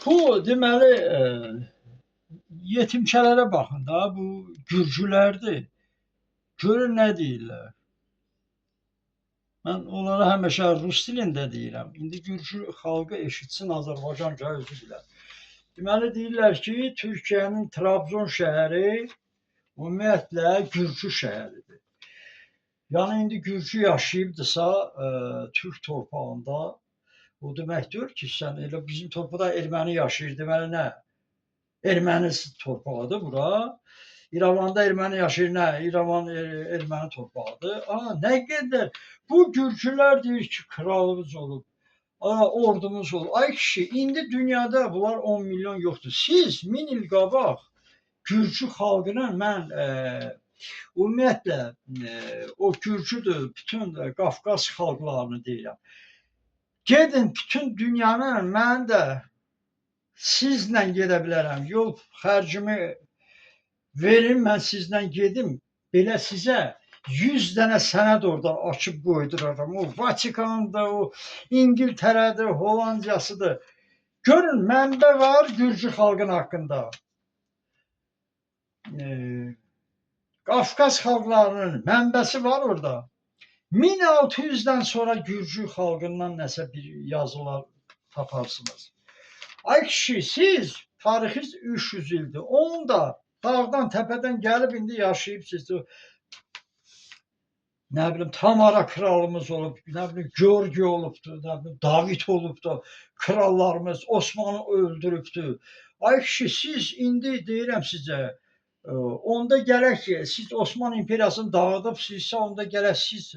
Bu deməli yetimçələrə baxın da, bu gürcülərdir. Görün nə deyirlər. Mən onlara həmişə rus dilində deyirəm. İndi gürcü xalqı eşitsin, Azərbaycanca özü bilər. Deməli deyirlər ki, Türkiyənin Trabzon şəhəri ümumiyyətlə gürcü şəhəridir. Yəni indi gürcü yaşayıbdırsa Türk torpağında, o demək deyil ki, sən elə bizim torpaqda erməni yaşayır, deməli nə? Erməni torpağıdır bura. İrəvanda erməni yaşayır, nə? İrəvan erməni torpağıdır. Nə qədər bu gürcülər deyir ki, kralımız olub, ordumuz olub. Ay kişi, indi dünyada bunlar 10 milyon yoxdur. Siz 1000 il qabaq gürcü xalqına mən ümumiyyətlə o gürcüdür, bütün Qafqaz xalqlarını deyirəm. Gedin bütün dünyanın, mən də sizlə gedə bilərəm. Yol xərcimi verin, mən sizlə gedim. Belə sizə 100 dənə sənəd orada açıb qoyduraram. O Vatikanda, o İngiltərədir, Hollandiyasıdır. Görün, mənbə var gürcü xalqın haqqında. Qafqaz xalqlarının mənbəsi var orada. 1600-dən sonra gürcü xalqından nəsə bir yazılar taparsınız. Ay kişi, siz tarixiniz 300 ildir. Onu da dağdan, təpədən gəlib indi yaşayıbsınız. Nə bilim, Tamara kralımız olub, nə bilim, Georgi olubdu, nə bilim, David olubdu, krallarımız, Osmanı öldürübdü. Ay kişi, siz indi deyirəm sizə, onda gərək ki, siz Osmanlı imperiyasını dağıdıbsınızsa, onda gərək siz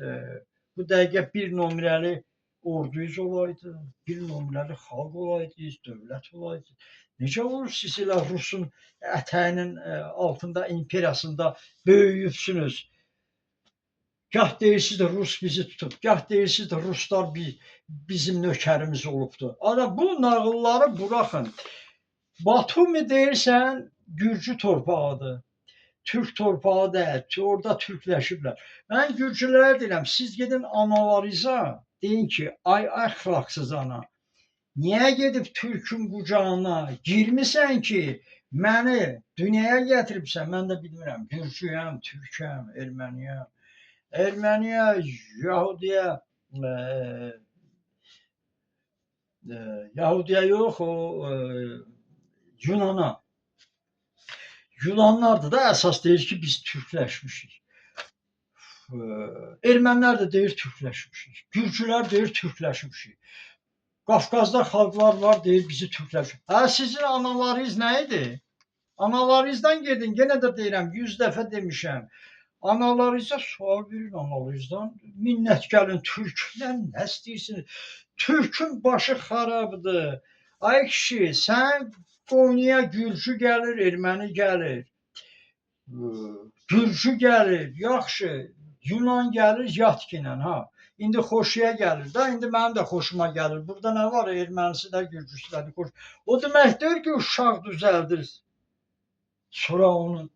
bu dəqiqə bir nömrəli orduyuz olaydı, bir nömrəli xalq olaydınız, dövlət olaydınız. Necə olur siz elə Rusun ətəyinin altında, imperiyasında böyüyübsünüz? Gah deyirsiniz de Rus bizi tutub, gah deyirsiniz de Ruslar bizim nökərimiz olubdu. Ana bu nağılları buraxın. Batumi deyirsən, Gürcü torpağıdır. Türk torpağı deyil, orada türkləşiblər. Mən gürcülərə deyirəm, siz gedin analariza, deyin ki, ay əxlaqsız ana, niyə gedib Türkün qucağına girmisən ki, məni dünyaya gətiribsən, mən də bilmirəm, Gürcüyəm, Türkəm, Erməniyəm. Erməniyə, Yahudiyə yox, o Yunana. Yunanlar da əsas deyir ki, biz türkləşmişik. Ermənilər də deyir türkləşmişik. Gürcülər deyir türkləşmişik. Qafqazda xalqlar var, deyir bizi türkləşmişik. Sizin analarınız nə idi? Analarınızdan gedin, yenə də deyirəm, 100 dəfə demişəm. Analarınıza sual verin, analarınızdan. Minnət gəlin, türkdən nə istəyirsiniz? Türkün başı xarabdır. Ay kişi, sən Konya'ya gürcü gəlir, erməni gəlir. Gürcü gəlir, yaxşı. Yunan gəlir, yatkinən, ha. İndi xoşuya gəlir də, indi mənim də xoşuma gəlir. Burada nə var? Ermənisi də, gürcüsü də xoş. O demək deyir ki, uşaq düzəldir. Sonra onu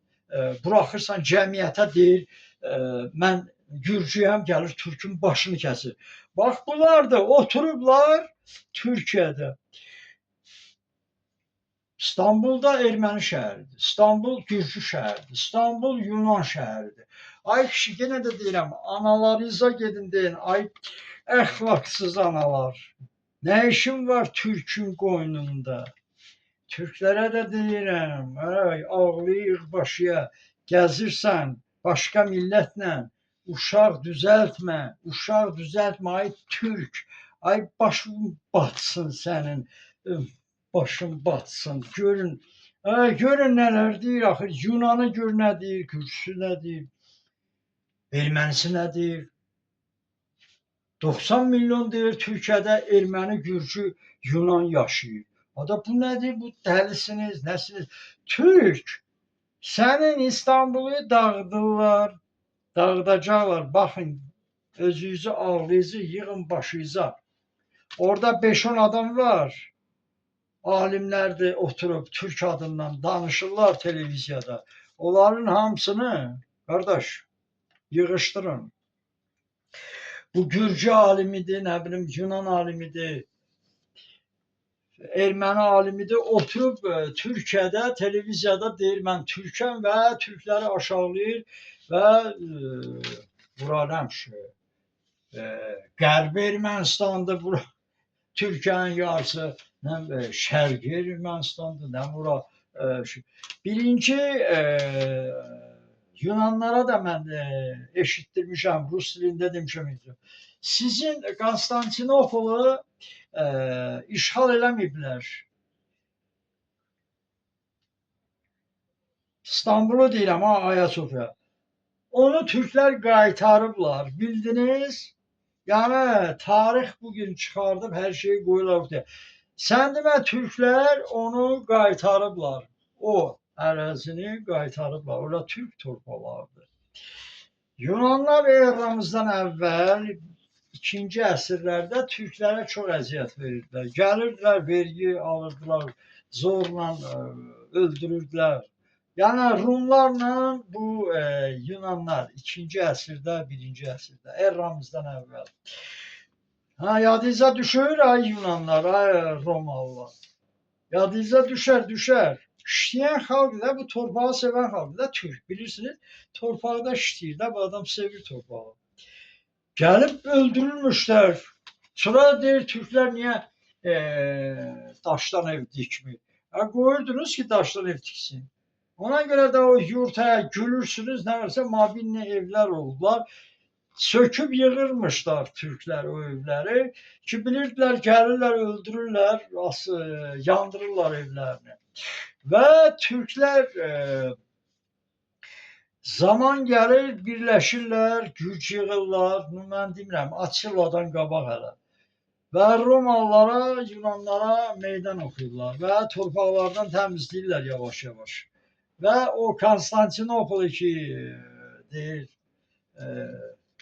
buraxırsan cəmiyyətə deyir, mən gürcüyəm, gəlir Türkün başını kəsir. Bax, bunlar da oturublar Türkiyədə. İstanbulda erməni şəhəridir, İstanbul gürcü şəhəridir, İstanbul Yunan şəhəridir. Ay kişi, yenə də deyirəm, analarınıza gedin deyin, ay əxlaqsız analar. Nə işin var Türkün qoynunda? Türklərə də deyirəm, ağlayır başıya, gəzirsən başqa millətlə, uşaq düzəltmə, ay Türk, ay başın batsın sənin, başın batsın, görün nələr deyir, axı Yunanı gör nə deyir, Gürcüsü nə deyir, Ermənisi nə deyir. 90 milyon deyir Türkiyədə erməni, Gürcü, Yunan yaşayır. Da bu nədir, bu dəlisiniz, nəsiniz? Türk, sənin İstanbul'u dağıdırlar, dağıdacaqlar, baxın, özünüzü, ağlınızı yığın başınıza. Orada 5-10 adam var. Alimlər də oturub Türk adından danışırlar televiziyada. Onların hamısını, qardaş, yığışdırın. Bu Gürcü alimidir, nə bilim, Yunan alimidir. erməni alimidir, oturub Türkiyədə, televiziyada deyir, mən türkəm və türkləri aşağılayır və bura nəmişi, Qərbi Ermənistandır, bura Türkiyənin yarısı, nə Şərqi Ermənistandır, nə bura. Birinci Yunanlara da mən eşitdirmişəm, rus dilində demişəm. Sizin Konstantinopolu işğal eləməyiblər. İstanbul'u deyirəm ha, Ayasofya. Onu Türkler qaytarıblar, bildiniz? Yani tarih bugün çıxardıb hər şeyi qoyurlar ortaya. Sən demə, Türkler onu qaytarıblar. O ərazini qaytarıblar. Orada Türk torpaqlarıdır. Yunanlar eramızdan əvvəl 2-ci əsrlərdə Türklərə çox əziyyət verirdilər. Gəlirdilər, vergi alırdılar, zorla öldürürdülər. Yəni Rumlarla bu Yunanlar 2-ci əsrdə, 1-ci əsrdə, eramızdan əvvəl. Ha, yadınıza düşür ay Yunanlar, ay Romalılar. Yadınıza düşər. İşləyən xalq da, bu torpağı sevən xalq da Türk, bilirsiniz. Torpaqda işləyir də, bu adam sevir torpağı. Gəlib öldürülmüşlər. Sonra deyir, Türklər niyə daşdan ev dikmir? Qoyurdunuz ki, daşdan ev tiksin. Ona görə də o yurtaya gülürsünüz, nə varsa mabinli evlər oldular. Söküb yığırmışlar Türklər o evləri ki, bilirdilər, gəlirlər, öldürürlər, yandırırlar evlərini. Və Türklər zaman gəlir, birləşirlər, güc yığırlar, mən demirəm, Attiladan qabaq hələ. Və Romalılara, Yunanlara meydan oxuyurlar və torpaqlardan təmizləyirlər yavaş-yavaş. Və o Konstantinopolu ki, deyir,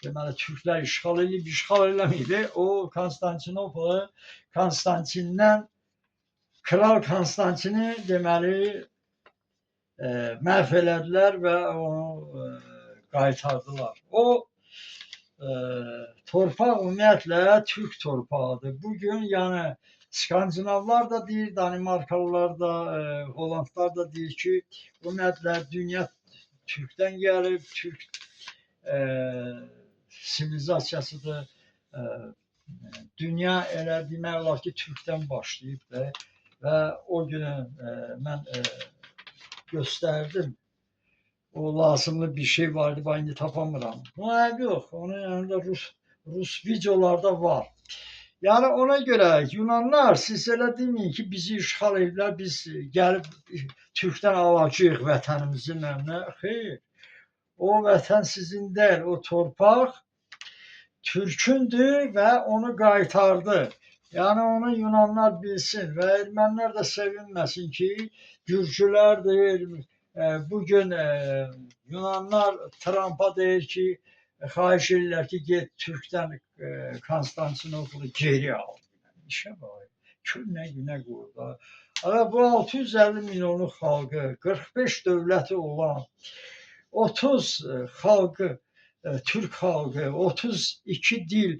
deməli, Türklər işğal edib, işğal eləməyib, o Konstantinopolu, Konstantindən, Kral Konstantini deməli, məhv elədilər və onu qaytardılar. O torpaq ümumiyyətlə Türk torpağıdır. Bugün yəni Skandinavlar da deyir, Danimarkalılar da, Hollandlar da deyir ki, ümumiyyətlə dünya Türkdən gəlib, Türk sivilizasiyasıdır. Dünya elə demək olar ki, Türkdən başlayıb və o günü mən gösterdim. O lazımlı bir şey vardı, ben indi tapamıram. Ama yok, onun yanında Rus videolarda var. Yani ona göre Yunanlar, siz elə demeyin ki, bizi işğal ediblər, biz gəlib Türkdən alacağıq vətənimizin önünə. Xeyr, o vətən sizin deyil, o torpaq Türkündür və onu qaytardı. Yani onu Yunanlar bilsin və ermənilər də sevinməsin ki, Gürcülərdir. Bugün Yunanlar Trump'a deyir ki, xahiş edirlər ki, get Türkdən Konstantinopolu geri al. İşə bax, günə günə qoydu. Bu 650 milyonluq xalqı, 45 dövləti olan, 30 xalqı, Türk xalqı, 32 dil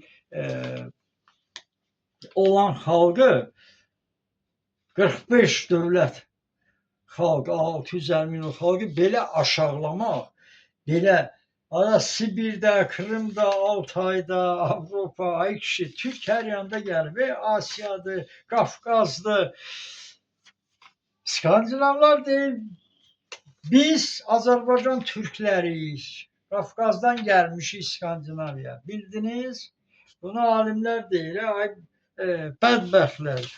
olan xalqı, 45 dövlət xalq, 650 milyon xalqı belə aşağılamaq, belə Sibirdə, Krımda, Altayda, Avropa, ay kişi, Türk hər yanda gəlib, Asiyadır, Qafqazdır. Skandinavlar deyir, biz Azərbaycan Türkləriyik, Qafqazdan gəlmişik Skandinaviya, bildiniz? Bunu alimlər deyir, ay bədbəxtlər.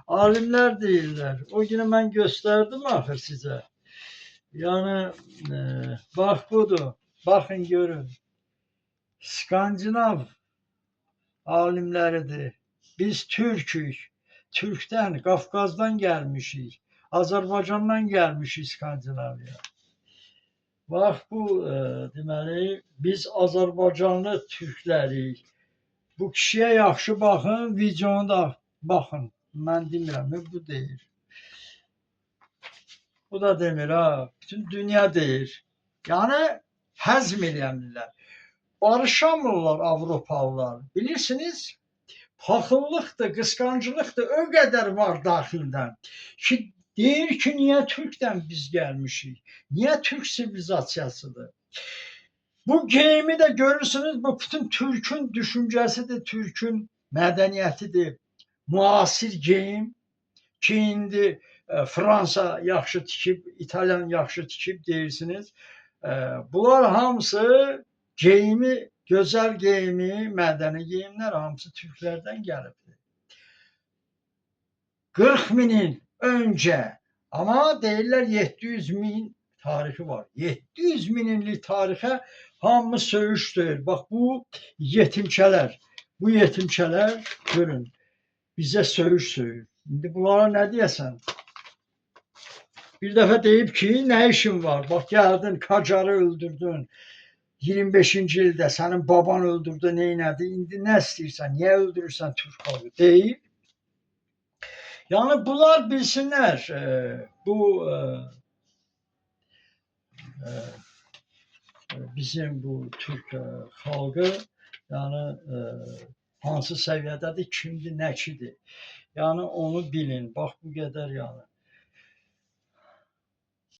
Alimlər deyirlər. O günü mən gösterdim axır sizə. Yani bax budur. Baxın görün. Skandinav alimləridir. Biz Türkük. Türkdən, Qafqazdan gəlmişik. Azərbaycandan gəlmişik Skandinaviya. Bax bu deməli biz Azərbaycanlı Türklərik. Bu kişiyə yaxşı baxın, videonu da baxın. Mən demirəm, bu deyir. Bu da demir ha. Bütün dünya deyir. Yani həzm eləyənlər. Barışamırlar Avropalılar. Bilirsiniz, paxıllıqdır, qısqancılıqdır o qədər var daxildən ki, deyir ki, niyə Türkdən biz gəlmişik? Niyə Türk sivilizasiyasıdır? Bu geyimi də görürsünüz, bu bütün Türkün düşüncəsidir, Türkün mədəniyyətidir. Müasir geyim ki, indi Fransa yaxşı tikib, İtalyan yaxşı tikib deyirsiniz. Bunlar hamısı geyimi, gözəl geyimi, mədəni geyimlər hamısı türklərdən gəlibdir. 40 minin öncə, amma deyirlər 700 min tarixi var. 700 minlik tarixə hamı söyüşdür. Bax, bu yetimçələr, görün, bizə söyüş söyür. İndi bunlara nə deyəsən? Bir dəfə deyib ki, nə işin var? Bax, gəldin, Qacarı öldürdün. 25-ci ildə sənin baban öldürdü, neynədi? İndi nə istəyirsən? Niyə öldürürsən Türk xalqı? Deyib. Yəni, bunlar bilsinlər, bu bizim bu Türk xalqı, yəni, hansı səviyyədədir, kimdir, nəçidir? Yəni, onu bilin. Bax, bu qədər, yəni.